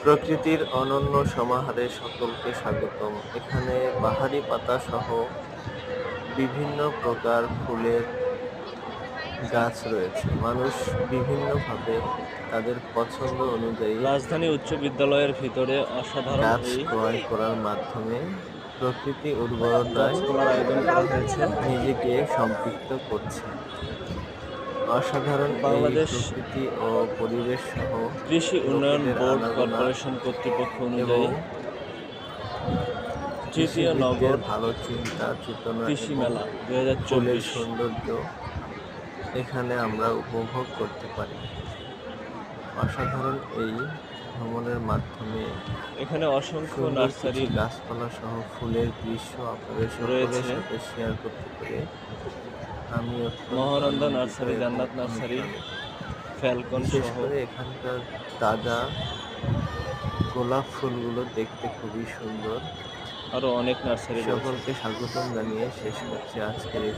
প্রকৃতির অনন্য সমাহারে সকলকে স্বাগতম। এখানে বাহারি পাতা সহ বিভিন্ন প্রকার ফুলের গাছ রয়েছে। মানুষ বিভিন্নভাবে তাদের পছন্দ অনুযায়ী রাজধানী উচ্চ বিদ্যালয়ের ভিতরে অসাধারণ গাছ এই ক্রয় করার মাধ্যমে প্রকৃতি উর্বরতায় গাছপালার আয়োজন করা হয়েছে। নিজেকে সম্পৃক্ত করছে। অসাধারণ এই বাংলাদেশ প্রকৃতি ও পরিবেশ সহ কৃষি উন্নয়ন লোকেদের বোর্ড আনাগোনা কর্পোরেশন কর্তৃপক্ষ এবং অনুযায়ী তৃতীয় কৃষিবিদদের নগর ভালো চিন্তা চেতনা কৃষি এবং মেলা ফুলের 2024। সৌন্দর্য এখানে আমরা উপভোগ করতে পারি। অসাধারণ এই ভ্রমণের মাধ্যমে এখানে অসংখ্য সুন্দর কিছু নার্সারি গাছপালা সহ ফুলের দৃশ্য আপনাদের সকলের রয়েছে। সাথে শেয়ার করতে পেরে আমি অত্যন্ত মহানন্দা আনন্দিত নার্সারি, এবং জান্নাত নার্সারি, অনুপ্রাণিত। ফ্যালকন বিশেষ সহ করে এখানকার তাজা গোলাপ ফুলগুলো দেখতে খুবই সুন্দর। আরো অনেক নার্সারি রয়েছে। সকলকে স্বাগতম জানিয়ে শেষ করছি আজকের এই